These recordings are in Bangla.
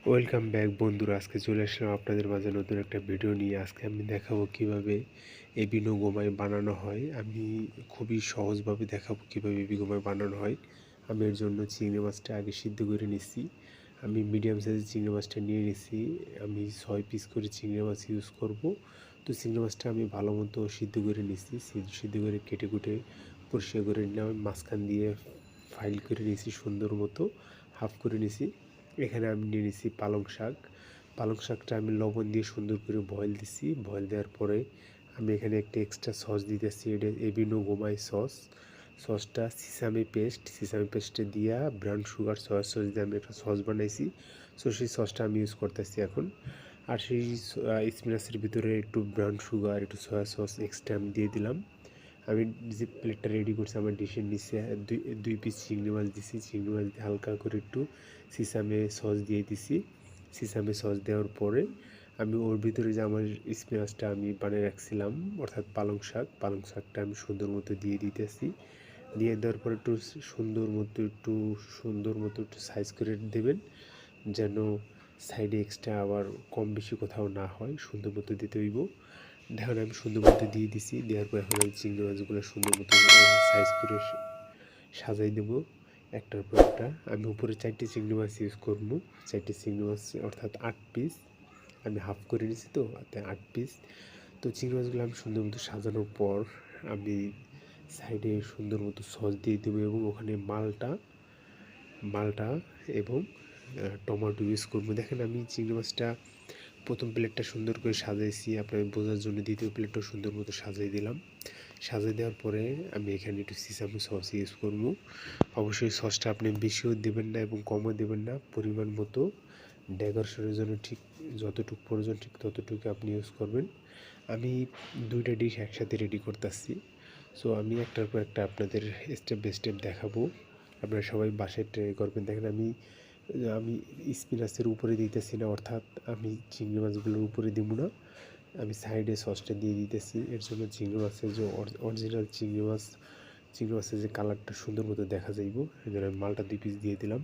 ওয়েলকাম ব্যাক বন্ধুরা। আজকে চলে আসলাম আপনাদের মাঝে নতুন একটা ভিডিও নিয়ে। আজকে আমি দেখাবো কিভাবে এবিনো গোমাই বানানো হয়। আমি খুবই সহজভাবে দেখাবো কিভাবে এবি গোমাই বানানো হয়। আমি এর জন্য চিংড়ি মাছটা আগে সিদ্ধ করে নিচ্ছি। আমি মিডিয়াম সাইজের চিংড়ি মাছটা নিয়ে নিচ্ছি। আমি 6 পিস করে চিংড়ি মাছ ইউজ করব। তো চিংড়ি মাছটা আমি ভালো মতো সিদ্ধ করে নিচ্ছি। সিদ্ধ করে কেটে কুটে পরিষ্কার করে নিলাম। মাঝখান দিয়ে ফাইল করে নিয়েছি, সুন্দর মতো হাফ করে নিয়েছি। এখানে আমি নিয়ে নিচ্ছি পালং শাক। পালং শাকটা আমি লবণ দিয়ে সুন্দর করে বয়েল দিচ্ছি। বয়েল দেওয়ার পরে আমি এখানে একটা এক্সট্রা সস দিতেছি, এটা এবিনো গোমাই সস। সসটা সিসামি পেস্টে দিয়া ব্রাউন সুগার সয়া সস দিয়ে আমি একটা সস বানাইছি। সো সেই সসটা আমি ইউজ করতেছি এখন। আর সেই স্পিনাচের ভিতরে একটু ব্রাউন সুগার, একটু সয়া সস এক্সট্রা আমি দিয়ে দিলাম। আমি যে প্লেটটা রেডি করছি আমার ডিশের নিচে দুই পিস চিংড়ি মাছ দিছি। চিংড়ি মাছ দিয়ে হালকা করে একটু সিসামে সস দিয়ে দিছি। সিসামে সস দেওয়ার পরে আমি ওর ভিতরে যে আমার স্পিনাচটা আমি বানিয়ে রাখছিলাম, অর্থাৎ পালং শাকটা আমি সুন্দর মতো দিয়ে দিতেছি। দিয়ে দেওয়ার পরে একটু সুন্দর মতো একটু সাইজ করে দেবেন, যেন সাইডে এক্সট্রা আবার কম বেশি কোথাও না হয়। সুন্দর মতো দিতে হইব। দেখুন আমি সুন্দর মতো দিয়ে দিছি। দেওয়ার পর এখন আমি চিংড়ি মাছগুলো সুন্দর মতো সাইজ করে সাজাই দেবো একটার পর একটা। আমি উপরে 4টি চিংড়ি মাছ ইউজ করবো। 4টি চিংড়ি মাছ অর্থাৎ 8 পিস আমি হাফ করে নিয়েছি, তো 8 পিস। তো চিংড়ি মাছগুলো আমি সুন্দর মতো সাজানোর পর আমি সাইডে সুন্দর মতো সস দিয়ে দেবো এবং ওখানে মালটা এবং টমেটো ইউজ করবো। দেখেন আমি চিংড়ি মাছটা প্রথম প্লেটটা সুন্দর করে সাজাইছি আপনাদের বোঝার জন্য। দ্বিতীয় প্লেটটাও সুন্দর মতো সাজিয়ে দিলাম। সাজিয়ে দেওয়ার পরে আমি এখানে একটু সিসামি সস ইউজ করবো। অবশ্যই সসটা আপনি বেশিও দেবেন না এবং কমও দেবেন না, পরিমাণ মতো। ডেকোরেশনের জন্য ঠিক যতটুকু প্রয়োজন ঠিক ততটুকু আপনি ইউজ করবেন। আমি 2টা ডিশ একসাথে রেডি করতেছি। সো আমি একটার পর একটা আপনাদের স্টেপ বাই স্টেপ দেখাবো। আপনারা সবাই বাসায় ট্রাই করবেন। দেখেন আমি আমি স্পিনাচের উপরে দিতেছি না, অর্থাৎ আমি চিংড়ি মাছগুলোর উপরে দিব না, আমি সাইডে সসটা দিয়ে দিতেছি। এর জন্য চিংড়ি মাছের যে অরিজিনাল চিংড়ি মাছের যে কালারটা সুন্দর মতো দেখা যাইব। এই জন্য আমি মালটা 2 পিস দিয়ে দিলাম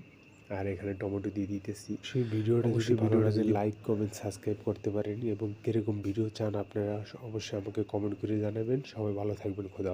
আর এখানে টমেটো দিয়ে দিতেছি। সেই ভিডিওটা যদি ভালো লাগে লাইক কমেন্ট সাবস্ক্রাইব করতে পারেন এবং কীরকম ভিডিও চান আপনারা অবশ্যই আমাকে কমেন্ট করে জানাবেন। সবাই ভালো থাকবেন। খোদা হাফেজ।